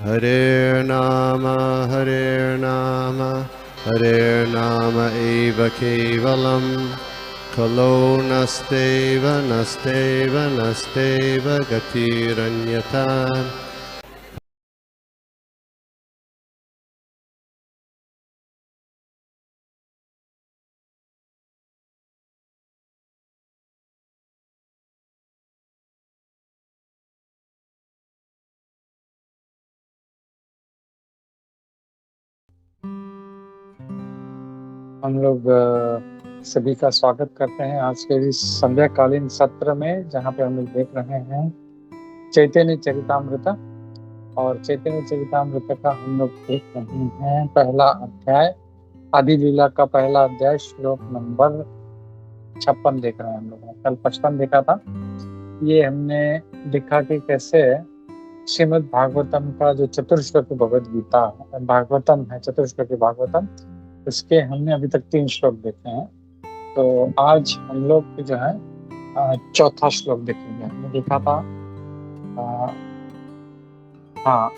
Hare Nama Hare Nama eva kevalam Kalo nasteva nasteva nasteva gatiranyata. हम लोग सभी का स्वागत करते हैं आज के इस संध्याकालीन सत्र में, जहाँ पे हम लोग देख रहे हैं चैतन्य चरितामृत। और चैतन्य चरितामृत का हम लोग देख रहे हैं पहला अध्याय, आदि लीला का पहला अध्याय, श्लोक नंबर 56 देख रहे हैं हम लोग। कल 55 देखा था। ये हमने देखा कि कैसे श्रीमद् भागवतम का जो चतुर्श्लोकी भगवद गीता भागवतम है, चतुर्श्लोकी भागवतम, उसके हमने अभी तक 3 श्लोक देखे हैं। तो आज हम लोग जो है चौथा श्लोक देखेंगे। हमने देखा था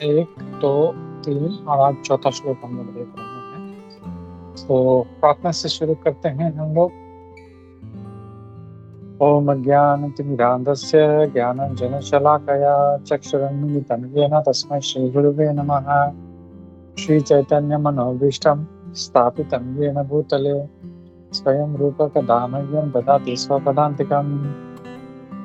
1, 2, 3 और आज चौथा श्लोक हम लोग देख रहे हैं। तो प्रार्थना से शुरू करते हैं हम लोग। ओम ज्ञानतिमिरान्धस्य ज्ञानाञ्जनशलाकया चक्षुरुन्मीलितं येन तस्मै श्रीगुरुवे नमः। श्रीचैतन्यमनोभीष्टं स्थापितं येन भूतले स्वयं रूपकदा मह्यं ददाति स्वपदान्तिकम्।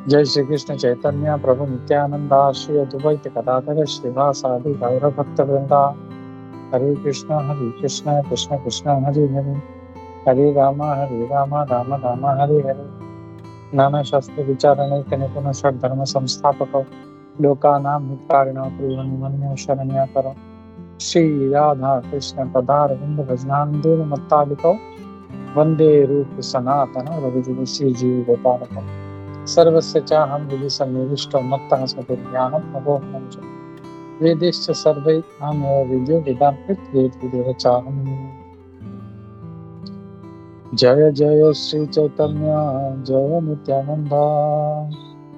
जय श्री कृष्ण चैतन्य प्रभु नित्यानंदा श्री अद्वैत गदाधर श्रीवासादि गौरभक्तवृंदा। हरे कृष्ण कृष्ण कृष्ण हरे हरे, हरे राम राम राम हरे हरे। नाना शास्त्र विचारणैक निपुण धर्म संस्थापक लोकानां हितकारिणो प्रियमन्य शरण्याकर श्री राधा कृष्ण पदारविंद भजनानंदेन मत्तालिको वंदे रूप सनातन रघुजुग श्री जीव गोपालक सर्वस्य चाहं हृदि सन्निविष्टो मत्तः स्मृतिर्ज्ञानं नभोऽहं च वेदैश्च सर्वैर्हामेव विद्यो वेदान्त वेदविदेव चाहम्। जय जय श्री चैतन्य जय नित्यानंद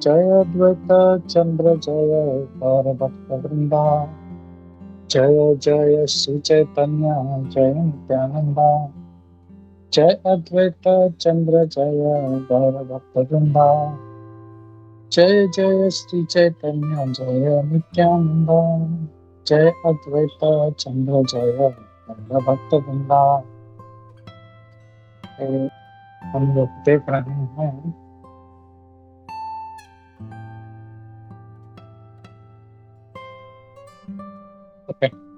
जय अद्वैत चंद्र जय गौर भक्त वृंदा। जय जय श्री चैतन्य जय नित्यानंद जय अद्वैत चंद्र जय गौर भक्त वृंदा। जय जय श्री चैतन्य जय नित्यानंद जय अद्वैत चंद्र जय गौर भक्त वृंदा। हम लोग देख रहे हैं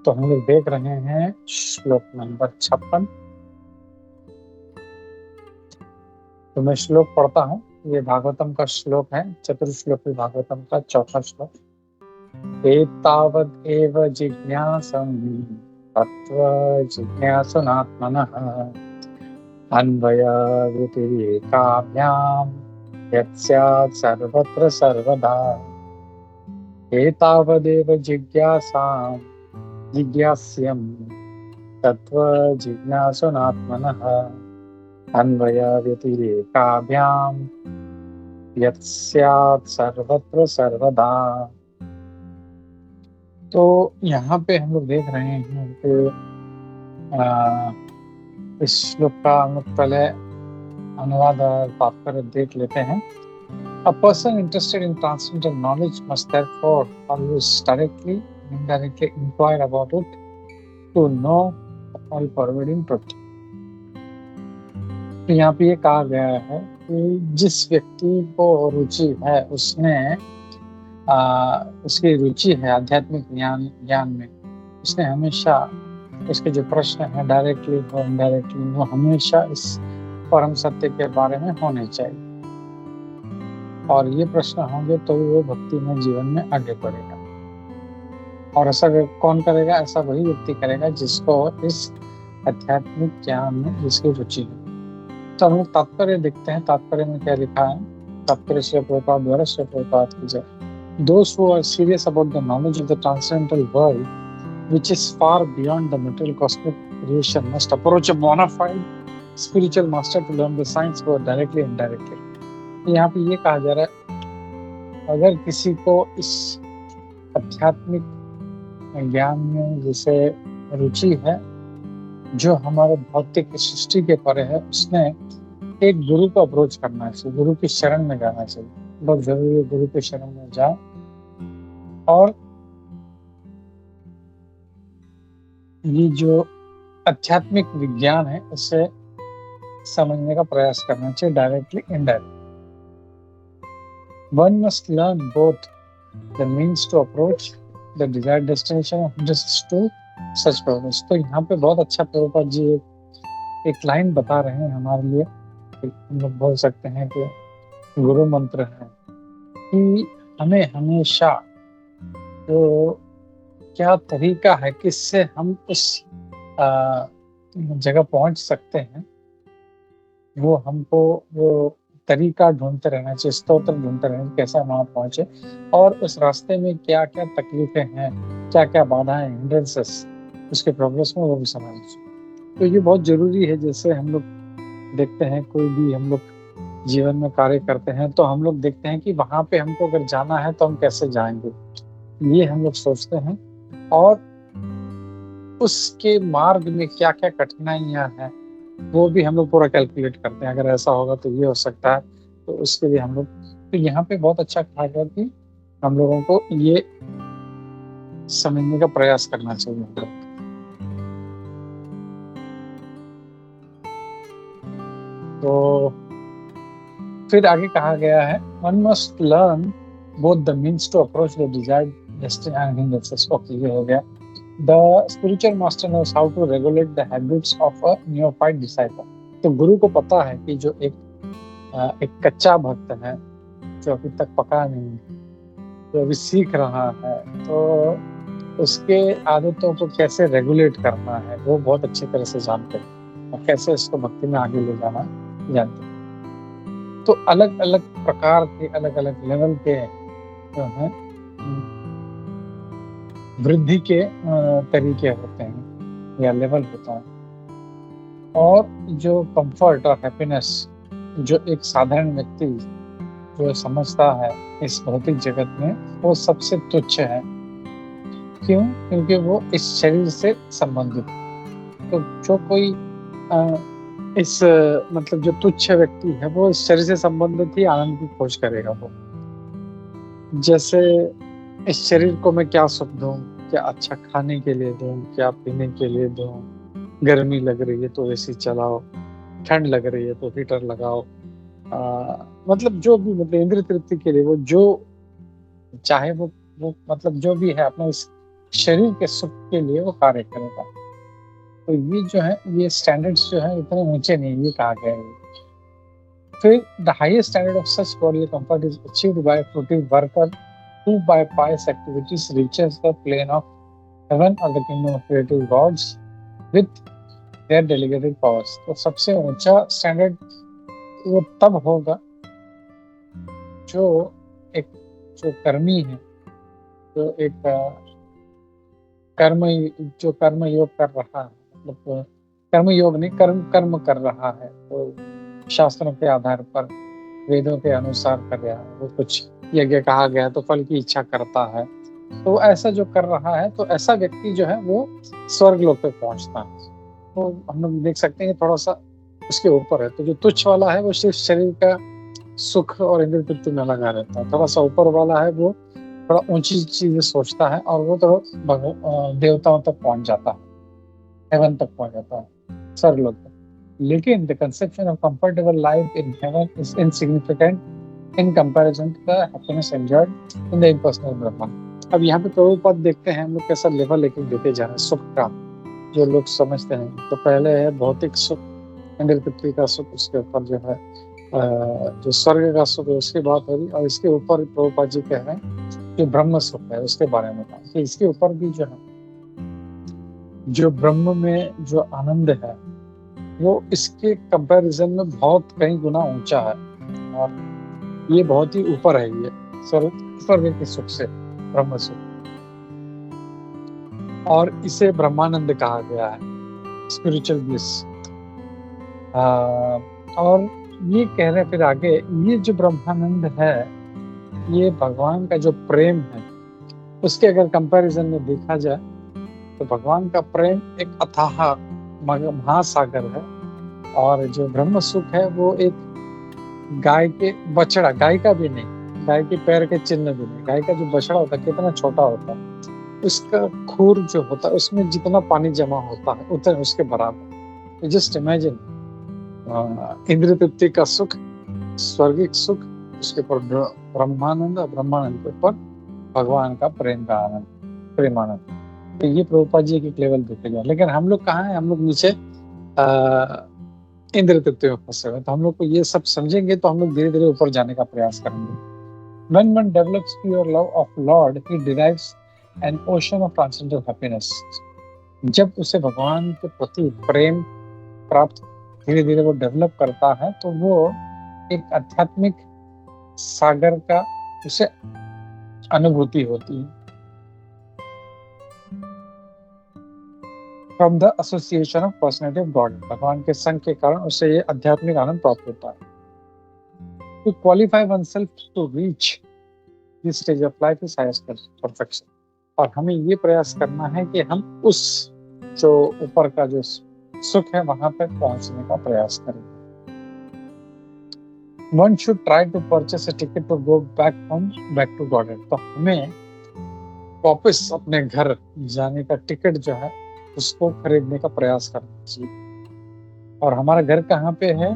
तो हम लोग देख रहे हैं श्लोक नंबर 56। तो मैं श्लोक पढ़ता हूँ। ये भागवतम का श्लोक है, चतुर्श्लोकी भागवतम का चौथा श्लोक। एतावद् एव जिज्ञासं तत्त्व जिज्ञासुनात्मनः अन्वय व्यतिरेकाभ्यां यत् स्यात् सर्वत्र सर्वदा। एतावदेव जिज्ञासां जिज्ञास्यं तत्त्व जिज्ञासुनात्मनः अन्वय व्यतिरेकाभ्यां यत् स्यात् सर्वत्र सर्वदा। तो यहाँ पे हम लोग देख रहे हैं कि इस श्लोक का हम लोग पहले अनुवाद और तात्पर्य देख लेते हैं। A person interested in transcendental knowledge must therefore always directly and indirectly inquire about it to know all pervading truth. तो यहाँ पे ये कहा गया है कि जिस व्यक्ति को रुचि है, उसने उसकी रुचि है आध्यात्मिक ज्ञान में, उसने हमेशा इसके जो प्रश्न है डायरेक्टली और इनडायरेक्टली, वो हमेशा इस परम सत्य के बारे में होने चाहिए। और ये प्रश्न होंगे तो वो भक्ति में जीवन में आगे बढ़ेगा। और ऐसा कौन करेगा? ऐसा वही व्यक्ति करेगा जिसको इस आध्यात्मिक ज्ञान में जिसकी रुचि है। तो हम लोग तात्पर्य देखते हैं। तात्पर्य में क्या लिखा है? तात्पर्य श्री प्रभुपाद द्वारा श्री प्रभुपाद की जय। Those who are serious about the knowledge of the transcendental world, which is far beyond the material cosmic creation, must approach a bona fide spiritual master to learn the science both directly and indirectly. यहाँ पे ये कहा जा रहा है, अगर किसी को इस आध्यात्मिक ज्ञान में जिसे रुचि है, जो हमारे भौतिक सृष्टि के परे है, उसने एक गुरु को अप्रोच करना चाहिए, गुरु की शरण में जाना चाहिए। बहुत जरूरी है गुरु की शरण में जाए और ये जो आध्यात्मिक विज्ञान है उसे समझने का प्रयास करना चाहिए, directly indirectly. One must learn both the means to approach the desired destination of just to such progress। तो यहाँ पे बहुत अच्छा प्रभुपाद जी एक लाइन बता रहे हैं हमारे लिए, हम लोग बोल सकते हैं कि गुरु मंत्र है कि हमें हमेशा तो क्या तरीका है किससे हम उस जगह पहुंच सकते हैं, वो हमको वो तरीका ढूंढते रहना चाहिए, स्तोत्र ढूंढते रहना चाहिए कैसे वहां पहुंचे, और उस रास्ते में क्या क्या तकलीफें हैं, क्या क्या बाधाएं, हिंड्रेंसेस उसके प्रोग्रेस में, वो भी समझना चाहिए। तो ये बहुत जरूरी है। जैसे हम लोग देखते हैं कोई भी हम लोग जीवन में कार्य करते हैं तो हम लोग देखते हैं कि वहां पे हमको अगर जाना है तो हम कैसे जाएंगे, ये हम लोग सोचते हैं, और उसके मार्ग में क्या क्या कठिनाइयां हैं वो भी हम लोग पूरा कैलकुलेट करते हैं। अगर ऐसा होगा तो ये हो सकता है, तो उसके लिए हम लोग, तो यहाँ पे बहुत अच्छा कहा गया कि हम लोगों को ये समझने का प्रयास करना चाहिए। तो फिर आगे कहा गया है one must learn both the means to approach the desired destination. Okay, ये हो गया। The spiritual master knows how to regulate the habits of a neophyte disciple। तो गुरु को पता है कि जो एक कच्चा भक्त है, जो अभी तक पका नहीं, जो अभी सीख रहा है, तो उसके आदतों को कैसे रेगुलेट करना है वो बहुत अच्छी तरह से जानते हैं, और कैसे इसको भक्ति में आगे ले जाना जानते हैं। तो अलग अलग प्रकार के, अलग अलग लेवल के जो है वृद्धि के तरीके होते हैं या लेवल होता है, और जो कंफर्ट और हैप्पीनेस जो एक साधारण व्यक्ति जो समझता है इस भौतिक जगत में, वो सबसे तुच्छ है। क्यों? क्योंकि वो इस शरीर से संबंधित। तो जो कोई इस मतलब जो तुच्छ व्यक्ति है वो इस शरीर से संबंधित ही आनंद की खोज करेगा। वो जैसे इस शरीर को मैं क्या सुख दूं, क्या अच्छा खाने के लिए दूं, क्या पीने के लिए दूं, गर्मी लग रही है तो एसी चलाओ, ठंड लग रही है तो हीटर लगाओ, मतलब जो भी, मतलब इंद्रिय तृप्ति के लिए वो जो चाहे वो मतलब जो भी है अपने इस शरीर के सुख के लिए वो कार्य करेगा। तो ये जो है, ये स्टैंडर्ड्स जो है इतने ऊंचे नहीं, ये कहा गया है। फिर the highest standard of such body comfort is achieved by fruitive worker who by pious activities reaches the plane of heaven or the kingdom of creative gods with their delegated powers। तो सबसे ऊंचा standard वो तब होगा जो एक जो कर्मी है, जो एक कर्म योग कर रहा है, मतलब कर्म योग नहीं, कर्म कर रहा है, तो शास्त्रों के आधार पर, वेदों के अनुसार कर रहा है, वो कुछ यज्ञ कहा गया तो फल की इच्छा करता है, तो ऐसा जो कर रहा है, तो ऐसा व्यक्ति जो है वो स्वर्ग लोक पे पहुंचता है। तो हम लोग देख सकते हैं थोड़ा सा उसके ऊपर है। तो जो तुच्छ वाला है वो सिर्फ शरीर का सुख और इंद्रिय तृप्ति में लगा रहता है। थोड़ा सा ऊपर वाला है वो थोड़ा ऊंची चीजें सोचता है, और वो तो देवताओं तक पहुंच जाता है, हेवन तक पहुंच जाता है, स्वर्ग लोक तक। लेकिन the conception of comfortable life in heaven is insignificant in comparison to the happiness enjoyed in the impersonal Brahman। अब यहाँ पे प्रभुपाद देखते हैं हम लोग कैसा लेवल एक देते जा रहे हैं सुख का, जो लोग समझते हैं। तो पहले है भौतिक सुख, इंद्रिय तृप्ति का सुख, उसके ऊपर जो है जो स्वर्ग का सुख है उसकी बात हो रही, और इसके ऊपर प्रभुपाद जी कह रहे हैं जो ब्रह्म सुख है उसके बारे में कहा। तो इसके ऊपर भी जो है, जो ब्रह्म में जो आनंद है वो इसके कंपैरिजन में बहुत कई गुना ऊंचा है, और ये बहुत ही ऊपर है, ये स्वर्ग के सुख से, ब्रह्म सुख, और इसे ब्रह्मानंद कहा गया है, स्पिरिचुअल ब्लिस। और ये कह रहे हैं फिर आगे, ये जो ब्रह्मानंद है, ये भगवान का जो प्रेम है, उसके अगर कंपैरिजन में देखा जाए तो भगवान का प्रेम एक अथाह महासागर है, और जो ब्रह्म सुख है वो एक गाय के बछड़ा, गाय का भी नहीं, गाय के पैर के चिन्ह भी नहीं, गाय का जो बछड़ा होता है कितना छोटा होता है, उसका खूर जो होता है उसमें जितना पानी जमा होता है उतना उसके बराबर। जस्ट इमेजिन इंद्र तृप्ति का सुख, स्वर्गिक सुख, उसके ऊपर ब्रह्मानंद और ब्रह्मानंद के ऊपर भगवान का प्रेम का आनंद, प्रेमानंद। तो ये प्रभुपाद जी की लेवल देखेगा। लेकिन हम लोग कहाँ हैं, हम लोग नीचे इंद्र तृप्ति में फंसे हुए। तो हम लोग को ये सब समझेंगे तो हम लोग धीरे धीरे ऊपर जाने का प्रयास करेंगे। When one develops pure love of Lord, he derives an ocean of transcendental happiness. जब उसे भगवान के प्रति प्रेम प्राप्त धीरे धीरे वो डेवलप करता है तो वो एक आध्यात्मिक सागर का उसे अनुभूति होती है। From the association of personality of God, भगवान के संग के कारण उसे ये आध्यात्मिक आनंद प्राप्त होता है। To qualify oneself to reach this stage of life is highest perfection. और हमें ये प्रयास करना है कि हम उस जो ऊपर का जो सुख है वहां पर पहुंचने का प्रयास करें। One should try to purchase a ticket to go back home, back to Godhead. तो हमें वापस अपने घर जाने का टिकट जो है उसको खरीदने का प्रयास करना चाहिए। और हमारा घर कहाँ पे है?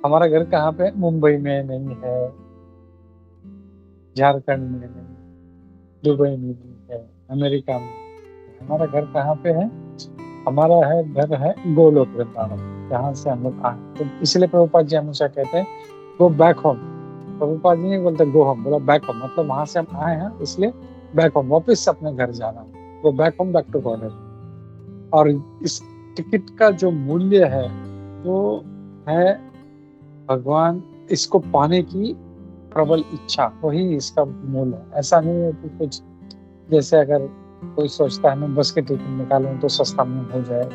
हमारा घर कहाँ पे? मुंबई में नहीं है, झारखंड में नहीं, दुबई में नहीं है, अमेरिका में। हमारा घर कहाँ पे है? हमारा घर है गोलोक वृंदावन, जहाँ से हम लोग आए। तो इसलिए प्रभुपाद जी हमेशा कहते हैं गो बैक होम। प्रभुपाद जी नहीं बोलते गो होम, बोला बैक होम, मतलब वहां से हम आए हैं इसलिए बैक होम, वापस अपने घर जाना, go back home, back to God. और इस टिकट का जो मूल्य है वो है भगवान, इसको पाने की प्रबल इच्छा, वही इसका मूल है। ऐसा नहीं है कि कुछ जैसे अगर कोई सोचता है मैं बस के टिकट निकालूं तो सस्ता में हो जाए,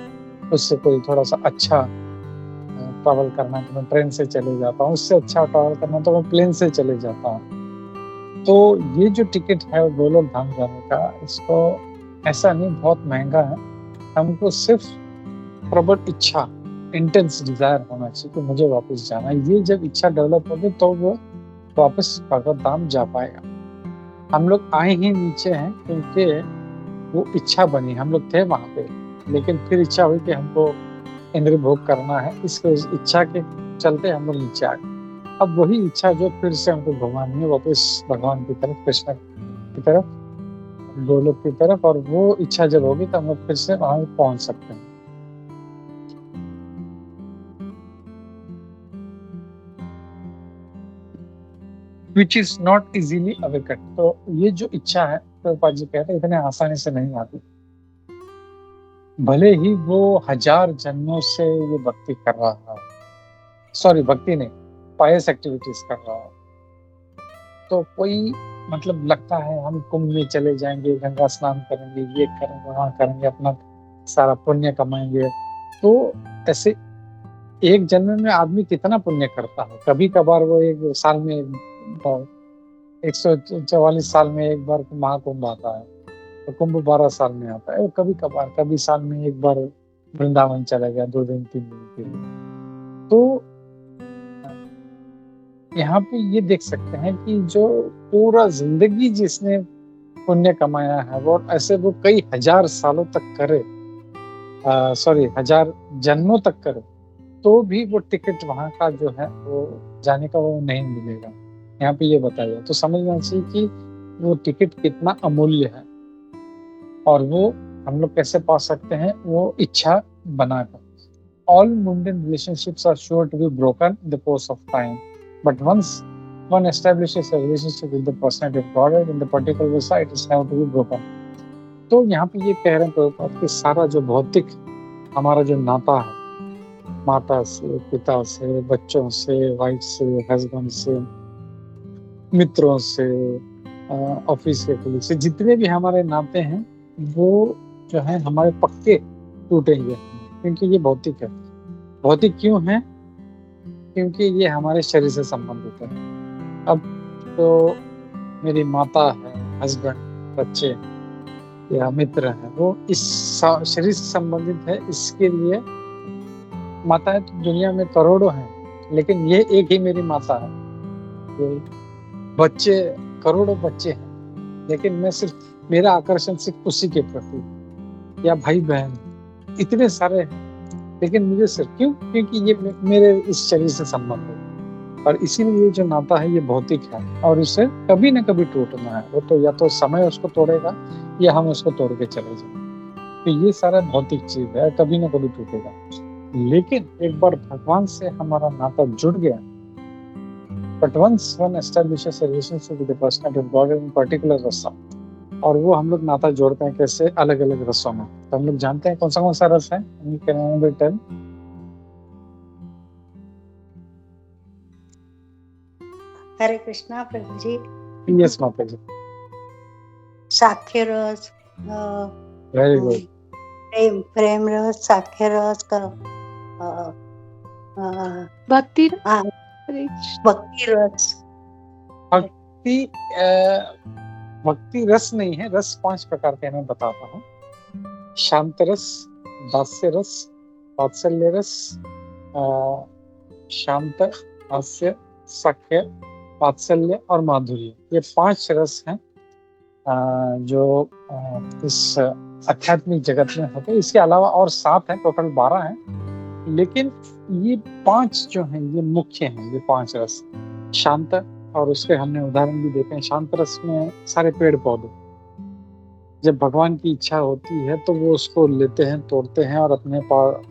उससे कोई थोड़ा सा अच्छा ट्रैवल करना तो मैं ट्रेन से चले जाता हूँ, उससे अच्छा ट्रैवल करना तो मैं प्लेन से चले जाता हूँ। तो ये जो टिकट है गोलोक धाम जाने का, इसको ऐसा नहीं बहुत महंगा है, हमको सिर्फ प्रबल इच्छा, इंटेंस डिजायर होना चाहिए कि मुझे वापस जाना है। ये जब इच्छा डेवलप होगी तो वो वापस भगवत धाम जा पाएगा। हम लोग आए ही नीचे हैं क्योंकि वो इच्छा बनी, हम लोग थे वहां पे, लेकिन फिर इच्छा हुई कि हमको इंद्र भोग करना है, इसको इच्छा के चलते हम लोग नीचे आ गए। अब वही इच्छा जो फिर से हमको भगवान में वापस भगवान की तरफ, कृष्ण की तरफ, गोलोक की तरफ, और वो इच्छा जब होगी तो हम लोग फिर से वहां पहुंच सकते हैं। Which is not easily awakened. तो ये जो इच्छा है प्रभुपाद जी कहते हैं इतने आसानी से नहीं आती, भले ही वो 1000 जन्मों से ये भक्ति कर रहा है, सॉरी भक्ति नहीं, पायस एक्टिविटीज कर रहा है। तो कोई मतलब लगता है हम कुंभ में चले जाएंगे, गंगा स्नान करेंगे, ये करेंगे, वहां करेंगे, अपना सारा पुण्य कमाएंगे। तो ऐसे एक जन्म में आदमी कितना पुण्य करता है? कभी कभार वो एक साल में 144 साल में एक बार महाकुंभ आता है, तो कुंभ 12 साल में आता है। कभी कभार, कभी साल में एक बार वृंदावन चला गया 2 दिन 3 दिन के लिए। तो यहाँ पे ये देख सकते हैं कि जो पूरा जिंदगी जिसने पुण्य कमाया है वो, ऐसे वो कई 1000 सालों तक करे, 1000 जन्मों तक करे, तो भी वो टिकट वहां का जो है वो जाने का वो नहीं मिलेगा। यहाँ पे ये बताया तो समझना चाहिए कि वो टिकट कितना अमूल्य है, और वो हम लोग कैसे पा सकते हैं, वो इच्छा बनाकर। All mundane relationships are sure to be broken in the course of time, but once one establishes a relationship with the personality of God in the particular visa, it is never to be broken. तो यहाँ पे ये कह रहे हैं प्रभुपाद कि सारा जो भौतिक हमारा जो नाता है, माता से, पिता से, बच्चों से, वाइफ से, हस्बैंड से, मित्रों से, ऑफिस के पुलिस से, जितने भी हमारे नाते हैं वो जो है हमारे पक्के टूटेंगे, क्योंकि ये भौतिक है। भौतिक क्यों है? क्योंकि ये हमारे शरीर से संबंधित है। अब तो मेरी माता है, हस्बैंड, बच्चे या मित्र है, वो इस शरीर से संबंधित है। इसके लिए माताएं तो दुनिया में करोड़ों हैं, लेकिन ये एक ही मेरी माता है। ये बच्चे करोड़ों बच्चे हैं, लेकिन मैं सिर्फ मेरा आकर्षण सिर्फ उसी के प्रति, या भाई बहन इतने सारे हैं, लेकिन मुझे सिर्फ क्यों, क्योंकि ये मेरे इस शरीर से संबंध है। और इसीलिए ये जो नाता है ये भौतिक है और इसे कभी न कभी टूटना है। वो तो या तो समय उसको तोड़ेगा या हम उसको तोड़ के चले जाएंगे। तो ये सारा भौतिक चीज है, कभी न कभी टूटेगा। लेकिन एक बार भगवान से हमारा नाता जुड़ गया, but once one establishes a relationship with the person of God in particular rasa, और वो हम लोग नाता जोड़ते हैं कैसे, अलग अलग रसों में। तो हम लोग जानते हैं कौन सा रस है। हरे कृष्णा प्रभु जी। यस माता जी, साख्य रस, वेरी गुड। प्रेम रस, साख्य रस का भक्ति भक्ति रस। भक्ति रस नहीं है, रस 5 प्रकार के मैं बताता हूँ। शांत रस, दास्य रस, वात्सल्य रस, शांत, हास्य, सख्य, वात्सल्य और माधुर्य। ये 5 रस हैं जो इस आध्यात्मिक जगत में होते हैं। इसके अलावा और 7 हैं, टोटल 12 हैं, लेकिन ये 5 जो हैं ये मुख्य हैं। ये 5 रस शांत, और उसके हमने उदाहरण भी देखे हैं। शांत रस में सारे पेड़ पौधे, जब भगवान की इच्छा होती है तो वो उसको लेते हैं, तोड़ते हैं और अपने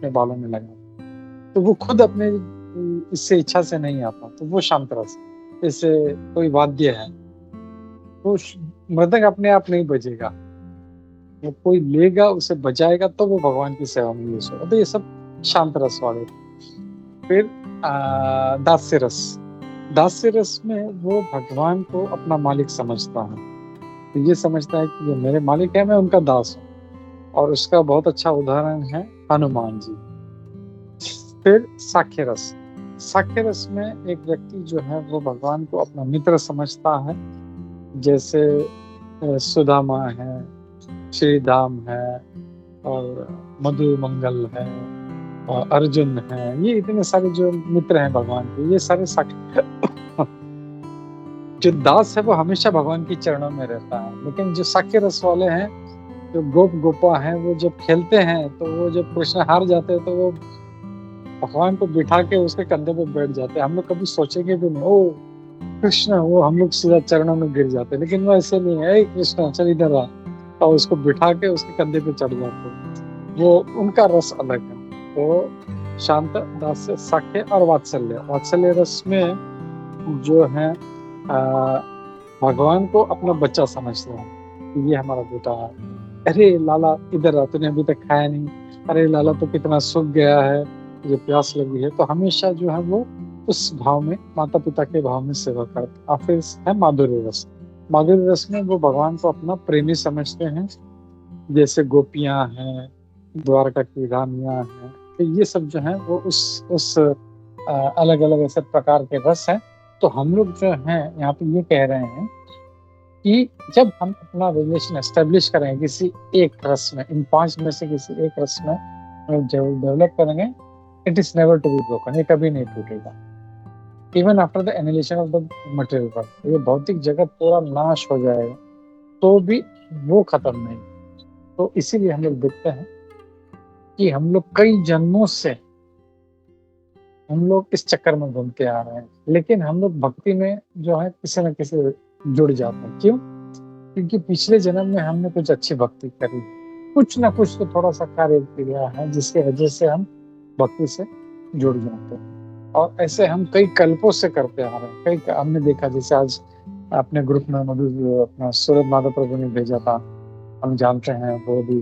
बालों में लगाते हैं। तो वो खुद अपने इससे इच्छा से नहीं आता, तो वो शांत रस। जैसे कोई वाद्य है, वो मृदंग अपने आप नहीं बजेगा, वो कोई लेगा उसे बजाएगा तो वो भगवान की सेवा में यूज होगा। तो ये सब शांत रस वाले। फिर दास्य रस। दास्य रस में वो भगवान को अपना मालिक समझता है, तो ये समझता है कि ये मेरे मालिक है, मैं उनका दास हूँ। और उसका बहुत अच्छा उदाहरण है हनुमान जी। फिर साख्य रस। साख्य रस में एक व्यक्ति जो है वो भगवान को अपना मित्र समझता है, जैसे सुदामा है, श्रीधाम है, और मधु मंगल है, और अर्जुन है। ये इतने सारे जो मित्र हैं भगवान के, ये सारे साख्य। जो दास है वो हमेशा भगवान की चरणों में रहता है, लेकिन जो साख्य रस वाले हैं, जो गोप गोपा हैं, वो जब खेलते हैं तो वो जब कृष्ण हार जाते हैं तो वो भगवान को बिठा के उसके कंधे पे बैठ जाते हैं। हम लोग कभी सोचेंगे भी नहीं, ओ कृष्ण, वो हम लोग सीधा चरणों में गिर जाते हैं। लेकिन वो ऐसे नहीं है, कृष्ण चल इधर आ, और उसको बिठा के उसके कंधे पे चढ़ जाते हैं। वो उनका रस अलग है। तो शांत, दास्य, साख्य और वात्सल्य। वात्सल्य रस में जो है भगवान को अपना बच्चा समझते हैं, ये हमारा बेटा है। अरे लाला इधर आ, तूने अभी तक खाया नहीं। अरे लाला तो कितना सूख गया है, मुझे प्यास लगी है। तो हमेशा जो है वो उस भाव में, माता पिता के भाव में सेवा करते। और फिर है माधुर्य रस। माधुर्य रस में वो भगवान को अपना प्रेमी समझते हैं, जैसे गोपियां हैं, द्वारका की रानियां हैं। तो ये सब जो है वो उस अलग अलग ऐसे प्रकार के रस हैं। तो हम लोग जो हैं यहाँ पे ये कह रहे हैं कि जब हम अपना रिलेशन एस्टेब्लिश करेंगे किसी एक रस में, इन 5 में से किसी एक रस में डेवलप करेंगे, it is never to be broken. ये कभी नहीं टूटेगा, even after the annihilation of the material world. ये भौतिक जगत पूरा नाश हो जाएगा तो भी वो खत्म नहीं। तो इसीलिए हम लोग देखते हैं कि हम लोग कई जन्मों से हम लोग इस चक्कर में घूमते आ रहे हैं, लेकिन हम लोग भक्ति में जो है किसी न किसी जुड़ जाते हैं। क्यों? क्योंकि पिछले जन्म में हमने कुछ अच्छी भक्ति करी, कुछ ना कुछ तो थोड़ा सा कार्य किया है, जिसके वजह से हम भक्ति से जुड़ जाते हैं। और ऐसे हम कई कल्पों से करते आ रहे हैं। कई हमने देखा, जैसे आज अपने ग्रुप में मधु अपना सूरज माधव प्रभु ने भेजा था, हम जानते हैं वो भी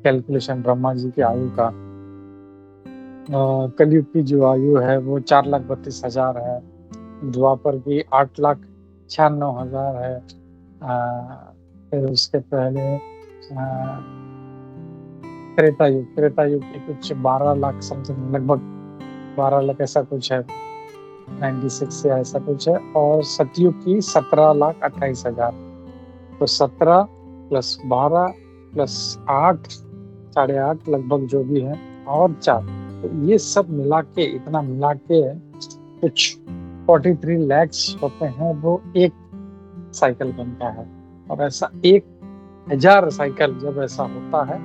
कैलकुलेशन ब्रह्मा जी की आयु का। कलयुग की जो आयु है वो 4,32,000 है, द्वापर की 8,96,000 है। फिर उसके पहले त्रेता युग की कुछ 12 लाख समथिंग, लगभग 12 लाख ऐसा कुछ है। 96 या ऐसा कुछ है, और सतयुग की 17,28,000। तो 17 प्लस 12 प्लस 8, 8.5 लगभग जो भी है, और 4, तो ये सब मिला के, इतना मिला के कुछ 43 लैक्स होते हैं, वो एक साइकिल बनता है। और ऐसा 1000 साइकिल जब ऐसा होता है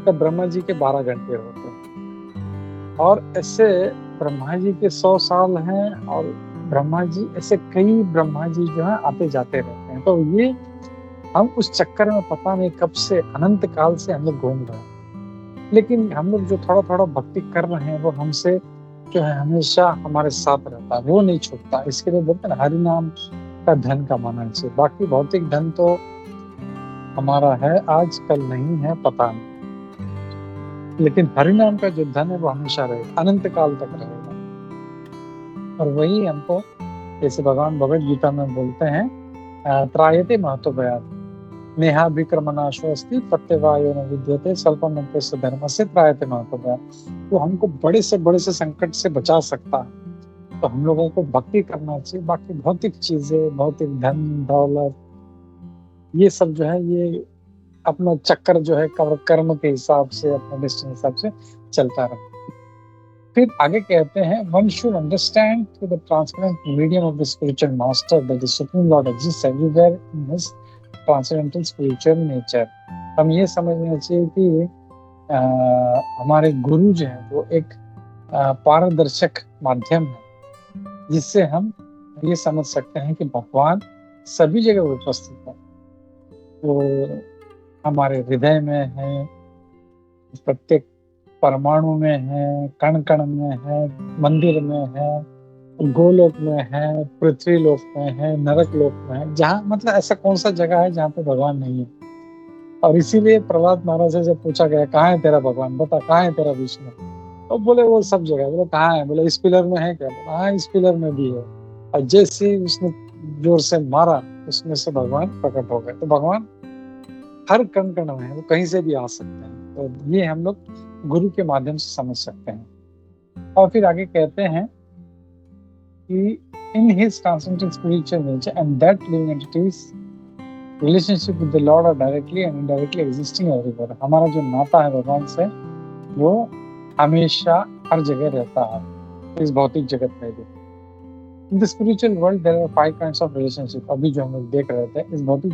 तब ब्रह्मा जी के 12 घंटे होते हैं। और ऐसे ब्रह्मा जी के 100 साल हैं, और ब्रह्मा जी ऐसे कई ब्रह्मा जी जो है आते जाते रहते हैं। तो ये हम उस चक्कर में पता नहीं कब से, अनंत काल से हम लोग घूम रहे हैं। लेकिन हम लोग जो थोड़ा थोड़ा भक्ति कर रहे हैं वो हमसे जो है हमेशा हमारे साथ रहता है, वो नहीं छूटता। इसके लिए बोलते हैं ना, हरि नाम का धन कमाना चाहिए। बाकी भौतिक धन तो हमारा है, आज कल नहीं है, पता नहीं, लेकिन हरि नाम का जो धन है वो हमेशा रहेगा, अनंत काल तक रहेगा। और वही हमको, जैसे भगवान भगवद गीता में बोलते हैं, त्रायते महतो भयात् नेहा विक्रमनाशो अस्ति प्रत्यवायो न विद्यते स्वल्पमन्ते से धर्म से त्रायते महतो भयात्। वो हमको बड़े से संकट से बचा सकता है। तो हम लोगों को भक्ति करना चाहिए। बाकी भौतिक चीजें, भौतिक धन दौलत, ये सब जो है, ये अपना चक्कर जो है कर्म के हिसाब से, अपने डेस्टिनी हिसाब से चलता रहे। फिर आगे कहते हैं, one should understand through the transparent medium of the spiritual master that the supreme Lord exists everywhere in his transcendental spiritual nature. हम ये समझना चाहिए कि हमारे गुरु जो है वो एक पारदर्शक माध्यम है, जिससे हम ये समझ सकते हैं कि भगवान सभी जगह उपस्थित है। वो हमारे हृदय में है, प्रत्येक परमाणु में है, कण कण में है, मंदिर में है, गोलोक में है, पृथ्वी लोक में है, नरक लोक में है। जहाँ मतलब ऐसा कौन सा जगह है जहाँ पे भगवान नहीं है? और इसीलिए प्रहलाद महाराज से जब पूछा गया, कहाँ है तेरा भगवान, बता कहाँ है तेरा विष्णु, तो बोले वो सब जगह। बोले कहाँ है? बोले इस पिलर में है क्या? बोला हाँ, इस पिलर में भी है। और जैसे उसने जोर से मारा, उसमें से भगवान प्रकट हो गए। तो भगवान हर कण कण में है, वो कहीं से भी आ सकते हैं। तो ये हम लोग गुरु के माध्यम से समझ सकते हैं। और फिर आगे कहते हैं कि in his transcendental spiritual nature and that living entities relationship with the Lord are directly and indirectly existing everywhere। हमारा जो नाता है भगवान से वो हमेशा हर जगह रहता है, इस भौतिक जगत में भी। In the spiritual world there are 5 kinds of relationship। अभी जो हम लोग देख रहे थे इस भौतिक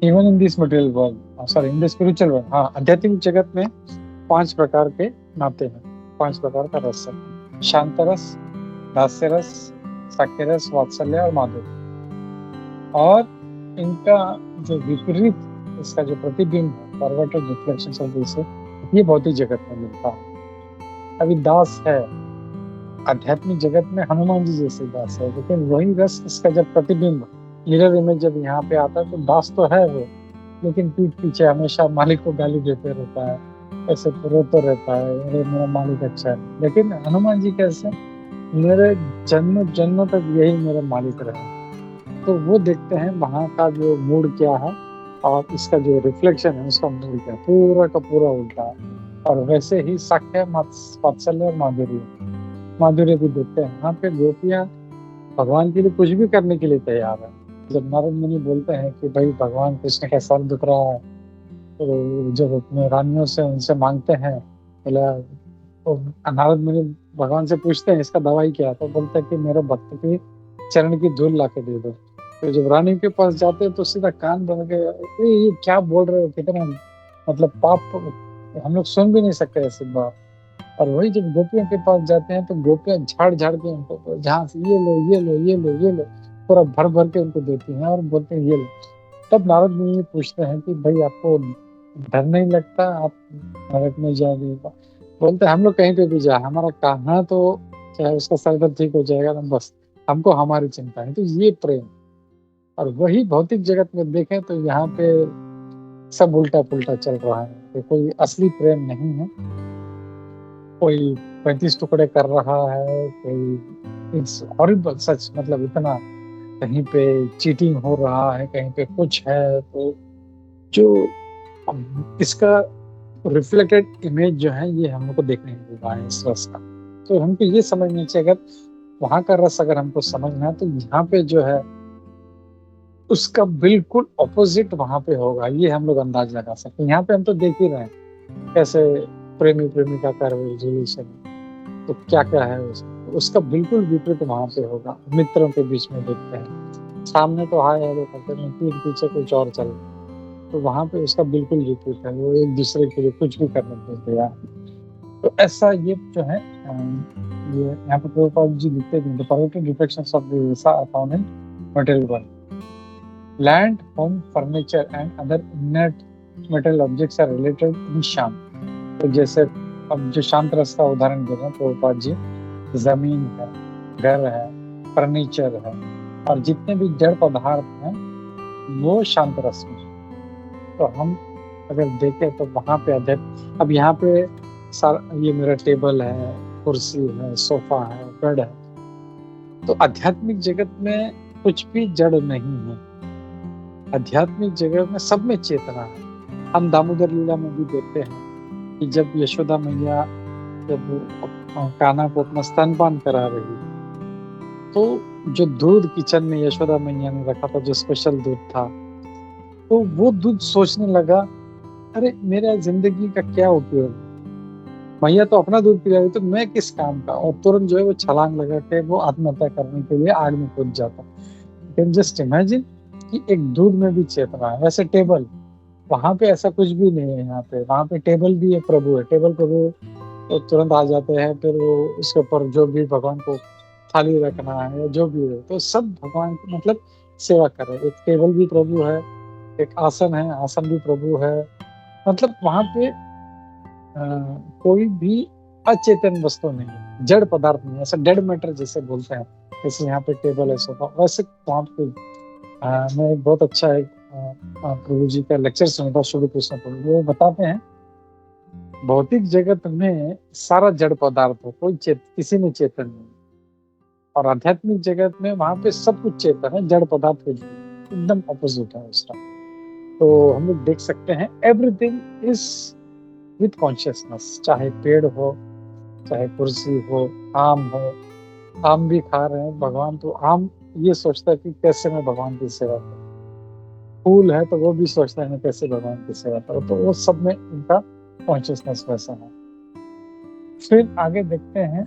even in this material world, in the spiritual world, हाँ, आध्यात्मिक जगत में 5 प्रकार के नाते हैं, 5 प्रकार का रस है। शांत रस, दास्य रस, साक्ष्य रस, वात्सल्य और माधुर्य। और इनका जो विपरीत, इसका जो प्रतिबिंब है, परवर्टेड रिफ्लेक्शंस ऑफ दिस, ये भौतिक जगत में मिलता है। अभी दास है आध्यात्मिक जगत में, हनुमान जी जैसे दास है, लेकिन वही रस, इसका जब प्रतिबिंब, मिरर इमेज जब यहाँ पे आता है, तो दास तो है वो, लेकिन पीठ पीछे हमेशा मालिक को गाली देते रहता है, ऐसे रोते रहता है, अरे मेरा मालिक अच्छा है। लेकिन हनुमान जी कैसे, मेरे जन्म जन्म तक यही मेरा मालिक रहे। तो वो देखते हैं वहाँ का जो मूड क्या है, और इसका जो रिफ्लेक्शन है उसका मूड क्या है, पूरा का पूरा उल्टा है। और वैसे ही साक्ष्य, वात्सल्य और माधुर्य भी देखते हैं। यहाँ पे गोपियाँ भगवान के लिए कुछ भी करने के लिए तैयार है। जब नारद मुनि बोलते हैं कि भाई भगवान कृष्ण का सर दुख रहा है, तो जब अपने रानियों से उनसे मांगते हैं, बोला तो नारद मुनि भगवान से पूछते हैं इसका दवाई क्या है, तो बोलते हैं कि मेरे भक्त के चरण की धूल ला के दे दो। तो जब रानी के पास जाते हैं तो सीधा कान बन के, ये क्या बोल रहे हो, कितना मतलब पाप, हम लोग सुन भी नहीं सकते ऐसी बात। और वही जब गोपियों के पास जाते हैं तो गोपियां झाड़ झाड़ के उनको, जहाँ से ये लो ये लो ये लो ये लो, पूरा भर भर के उनको देती हैं और बोलते हैं ये लो। तब नारद मुनि पूछते हैं कि भाई आपको डर नहीं लगता, आप नरक में जाओगे? बोलते हम लोग कहीं पे भी जाए, हमारा कहाँ तो चाहे उसका सर दर्द ठीक हो जाएगा ना, बस हमको हमारी चिंता है। तो ये प्रेम। और वही भौतिक जगत में देखें तो यहाँ पे सब उल्टा पुल्टा चल रहा है, तो कोई असली प्रेम नहीं है। कोई 35 टुकड़े कर रहा है, कोई इट्स हॉरिबल सच, मतलब इतना, कहीं पे चीटिंग हो रहा है, कहीं पे कुछ है। तो जो इसका रिफ्लेक्टेड इमेज जो है ये हमको देखने को मिल रहा है इस रस का। तो हमको ये समझना चाहिए, अगर वहां का रस अगर हमको समझना है तो यहाँ पे जो है उसका बिल्कुल ऑपोजिट वहां पे होगा, ये हम लोग अंदाज लगा सकते हैं। यहाँ पे हम तो देख ही रहे हैं कैसे प्रेमी प्रेमिका का रिलेशन, तो क्या क्या है उसका बिल्कुल विपरीत वहां पे होगा। मित्रों के बीच में देखते हैं, सामने तो हाय हेलो करते हैं, पीठ पीछे कुछ और चल रहा है, तो वहां पे उसका बिल्कुल विपरीत है, वो एक दूसरे के लिए कुछ भी करने के लिए तैयार। तो ऐसा ये जो है ये यहाँ पे प्रभुपाद जी लिखते हैं, the perverted reflections of the rasa are found in material world. Land, home, furniture and other inert material objects are related in शांत। तो जैसे अब जो शांत रस का उदाहरण दे रहे हैं प्रभुपाद जी, जमीन है, घर है, फर्नीचर है और जितने भी जड़ पदार्थ हैं वो शांत रस में है। तो हम अगर देखें तो वहां पे अब यहाँ पे ये मेरा टेबल है, कुर्सी है, सोफा है, बेड है, तो आध्यात्मिक जगत में कुछ भी जड़ नहीं है। आध्यात्मिक जगत में सब में चेतना है। हम दामोदर लीला में भी देखते हैं कि जब यशोदा मैया जब कान्हा को अपना स्तनपान करा रही, तो जो दूध किचन में यशोदा मैया ने रखा था, जो स्पेशल दूध था, तो वो दूध सोचने लगा, अरे मेरा जिंदगी का क्या उपयोग, मैया तो अपना दूध पिला रही, तो मैं किस काम का। और तुरंत जो है वो छलांग लगा के वो आत्महत्या करने के लिए आग में कूद जाता। कैन जस्ट इमेजिन कि एक दूध में भी चेतना है। वैसे टेबल, वहां पे ऐसा कुछ भी नहीं है। यहाँ पे वहां पे टेबल भी एक प्रभु है, टेबल प्रभु तो तुरंत आ जाते हैं, फिर वो उसके ऊपर जो भी भगवान को थाली रखना है या जो भी है, तो सब भगवान की मतलब सेवा कर रहे हैं। एक टेबल भी प्रभु है, एक आसन है, आसन भी प्रभु है। मतलब वहां पे कोई भी अचेतन वस्तु नहीं है, जड़ पदार्थ नहीं है, ऐसा डेड मैटर जैसे बोलते हैं, जैसे यहाँ पे टेबल है, सोफा, वैसे वहां पे मैं एक बहुत अच्छा एक प्रभु जी का लेक्चर सुना था, शुभ कृष्ण प्रभु, वो बताते हैं भौतिक जगत में सारा जड़ पदार्थ है, कोई किसी में चेतन नहीं, और आध्यात्मिक जगत में वहां पे सब कुछ चेतन है, जड़ पदार्थ एकदम अपोजिट है उसका। तो हम लोग देख सकते हैं एवरीथिंग इज विथ कॉन्शियसनेस, चाहे पेड़ हो, चाहे कुर्सी हो, आम हो, आम भी खा रहे हैं भगवान, तो आम ये सोचता है कि कैसे मैं भगवान की सेवा करूं। फूल है तो वो भी सोचता है मैं कैसे भगवान की सेवा करूं। तो वो सब में उनका कॉन्शियसनेस वैसा है। फिर आगे देखते हैं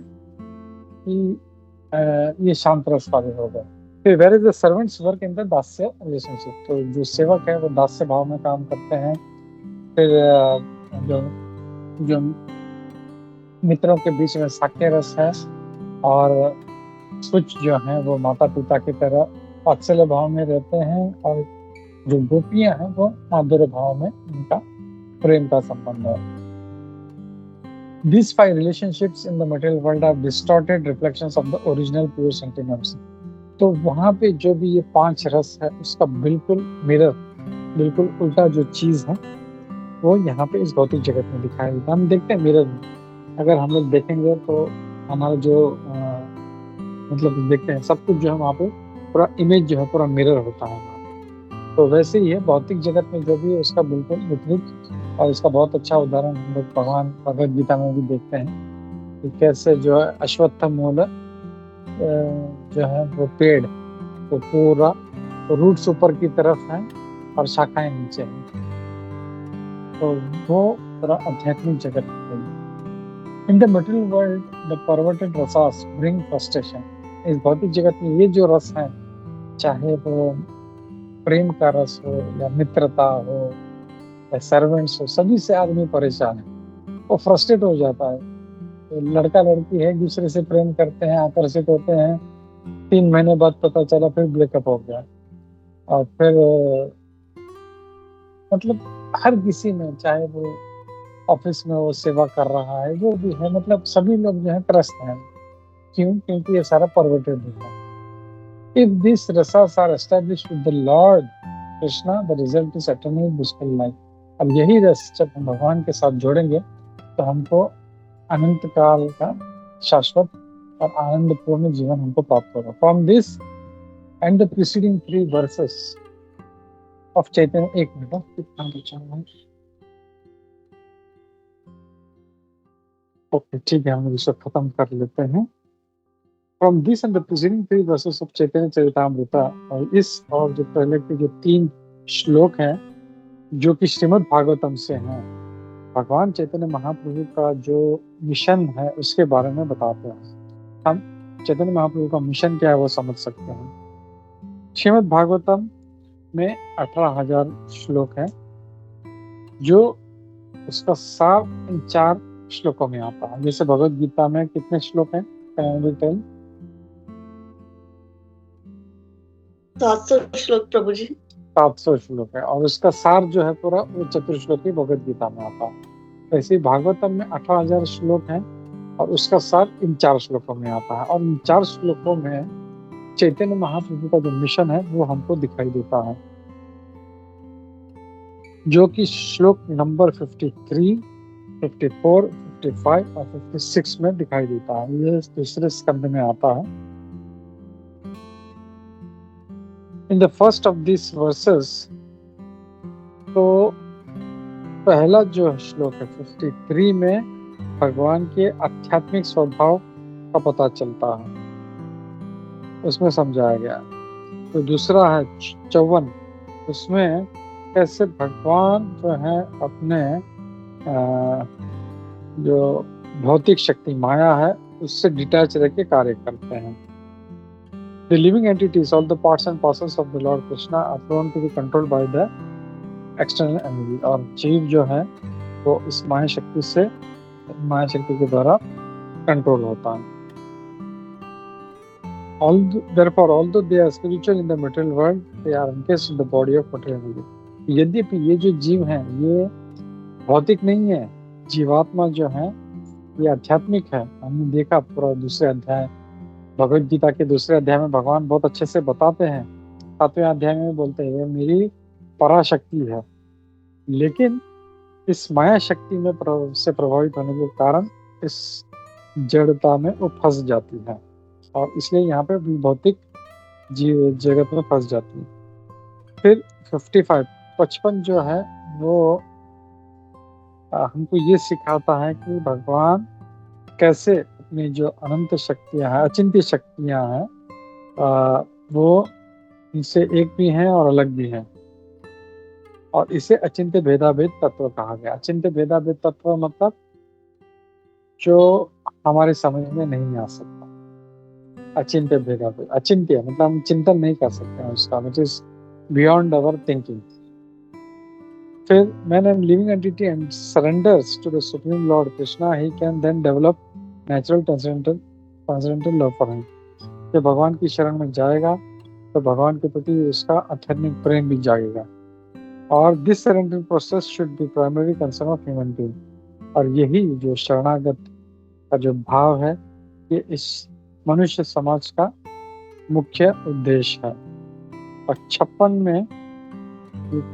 कि ये शांत रस वाले हो गए। फिर where is the servants work in the dasya relationship, तो जो सेवक है वो दास्य भाव में काम करते हैं। फिर जो मित्रों के बीच में साख्य रस है, और कुछ जो है वो माता पिता की तरह वात्सल्य भाव में रहते हैं, और जो गोपियां हैं वो माधुर्य भाव में उनका प्रेम का संबंध है। These 5 relationships in the material world are distorted reflections of the original pure sentiments. तो वहां पे जो भी ये 5 रस है उसका बिल्कुल मिरर, बिल्कुल उल्टा जो चीज है वो यहाँ पे इस भौतिक जगत में दिखाई देता है। हम देखते हैं मिरर में, अगर हम लोग देखेंगे तो हमारा जो मतलब देखते हैं सब कुछ जो है वहाँ पे पूरा इमेज जो है पूरा मिरर होता है। तो वैसे ही है भौतिक जगत में जो भी है उसका बिल्कुल विपरीत। और इसका बहुत अच्छा उदाहरण हम लोग भगवान भगवद गीता में भी देखते हैं कि कैसे जो है अश्वत्थ मूल जो है वो पेड़ तो पूरा रूट्स ऊपर की तरफ है और शाखाएं नीचे हैं। तो वो पूरा आध्यात्मिक जगत है। In the material world the perverted rasas bring frustration. इस भौतिक जगत में ये जो रस है, चाहे वो प्रेम का रस हो या मित्रता हो या सर्वेंट्स हो, सभी से आदमी परेशान है, वो फ्रस्ट्रेट हो जाता है। तो लड़का लड़की है, एक दूसरे से प्रेम करते हैं, आकर्षित होते हैं, 3 महीने बाद पता चला फिर ब्रेकअप हो गया। और फिर मतलब हर किसी में, चाहे वो ऑफिस में वो सेवा कर रहा है, जो भी है, मतलब सभी लोग जो है त्रस्त हैं। क्यों? क्योंकि ये सारा परवर्टेड है। If these rasas are established with the Lord Krishna, the result is eternal blissful life. अब यही रस जब हम भगवान के साथ जोड़ेंगे तो हमको अनंत काल का शाश्वत और आनंदपूर्ण जीवन हमको प्राप्त होगा। From this and the preceding 3 verses of Chaitanya, एक मिनट ओके, ठीक है, हम लोग इसे खत्म कर लेते हैं। From this and the preceding 3 verses of Chaitanya Charitamrita, और इस और जो पहले के जो 3 श्लोक हैं जो कि श्रीमद् भागवतम से हैं, भगवान चैतन्य महाप्रभु का जो मिशन है उसके बारे में बताते हैं। हम चैतन्य महाप्रभु का मिशन क्या है वो समझ सकते हैं। श्रीमद् भागवतम में 18,000 श्लोक हैं, जो उसका सार इन 4 श्लोकों में आता है। जैसे भगवत गीता में कितने श्लोक हैं? 700 श्लोक प्रभु जी। 700 श्लोक है, और उसका सार जो है पूरा वो चतुर्श्लोकी भगवत गीता में आता है। वैसे ही भागवतम में 18,000 श्लोक हैं, और उसका सार इन 4 श्लोकों में आता है। और इन 4 श्लोकों में चैतन्य महाप्रभु का जो मिशन है वो हमको दिखाई देता है, जो कि श्लोक नंबर 53, 54, 55 और 56 में दिखाई देता है। ये दूसरे स्कंद में आता है। In the first of this versus, तो पहला जो श्लोक है 53 में भगवान के आध्यात्मिक स्वभाव का पता चलता है, उसमें समझाया गया। तो दूसरा है 54, उसमें कैसे भगवान जो है अपने जो भौतिक शक्ति माया है उससे डिटैच रह के कार्य करते हैं। The living entities, all the parts and parcels of the Lord Krishna are prone to be controlled by the external energy, और जीव जो है वो इस माया शक्ति के द्वारा कंट्रोल होता है। Therefore, although they are spiritual in the material world, they are encased in the body of material energy। यद्यपि ये जो जीव हैं ये भौतिक नहीं है, जीवात्मा जो है ये आध्यात्मिक है। हमने देखा पूरा दूसरे अध्याय भगवत गीता के दूसरे अध्याय में भगवान बहुत अच्छे से बताते हैं। 7वें अध्याय में बोलते हैं मेरी पराशक्ति है, लेकिन इस माया शक्ति में से प्रभावित होने के कारण इस जड़ता में वो फंस जाती है, और इसलिए यहाँ पे भौतिक जीव जगत में फंस जाती है। फिर 55 जो है वो हमको ये सिखाता है कि भगवान कैसे अपनी जो अनंत शक्तियां हैं, अचिंत्य शक्तियां हैं, वो इनसे एक भी हैं और अलग भी हैं, और इसे अचिंत्य भेदाभेद तत्व कहा गया। अचिंत्य भेदाभेद तत्व मतलब जो हमारे समझ में नहीं आ सकता। अचिंत्य भेदाभेद, अचिंत्य मतलब हम चिंतन नहीं कर सकते हैं उसका, which is beyond our thinking. फिर when a living entity and surrenders to the Supreme Lord Krishna, he can then develop natural transcendental love for him। जब भगवान की शरण में जाएगा तो भगवान के प्रति उसका आध्यात्मिक प्रेम भी जागेगा, और this surrender process should be primary concern of human being. और यही जो शरणागत का जो भाव है ये इस मनुष्य समाज का मुख्य उद्देश्य है। और 56 में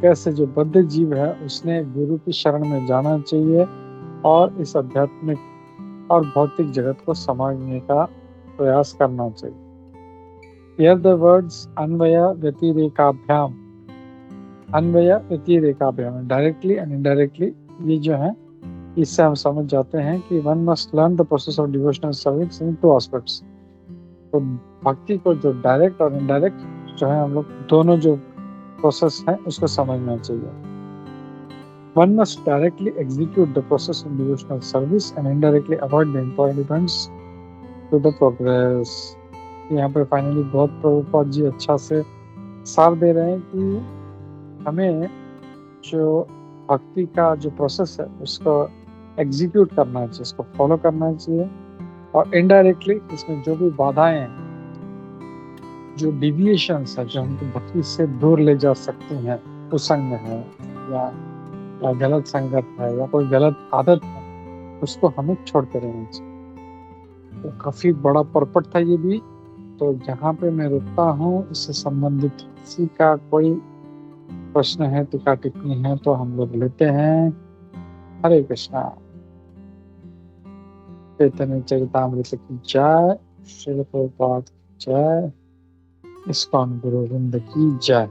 कैसे जो बद्ध जीव है उसने गुरु की शरण में जाना चाहिए और इस आध्यात्मिक और भौतिक जगत को समझने का प्रयास करना चाहिए। Here the words Anvay व्यतिरेकाभ्याम, directly and indirectly, ये जो है इससे हम समझ जाते हैं कि one must learn the process of devotional service in 2 aspects। तो भक्ति को जो डायरेक्ट और इनडायरेक्ट जो है हम लोग दोनों जो प्रोसेस है उसको समझना चाहिए। One must directly execute the process of devotional service and indirectly avoid the impediments to the progress। यहाँ पे फाइनली बहुत प्रभुपाद जी अच्छा से सार दे रहे हैं कि हमें जो भक्ति का जो प्रोसेस है उसको एग्जीक्यूट करना चाहिए, उसको फॉलो करना चाहिए, और इनडायरेक्टली इसमें जो भी बाधाएं हैं, जो डिविएशंस है जो हमको भक्ति से दूर ले जा सकती हैं, कुसंग है या गलत संगत है या कोई गलत आदत है, उसको हमें छोड़ कर रहना चाहिए। तो काफी बड़ा पर्पट था ये भी। तो जहाँ पे मैं रुकता हूँ इससे संबंधित किसी का कोई प्रश्न है, टीका टिप्पणी है तो हम लोग लेते हैं। हरे कृष्णा। चैतन्य चरितामृत की जय, श्रील प्रभुपाद की जय, इस्कॉन गुरु वृंद की जय।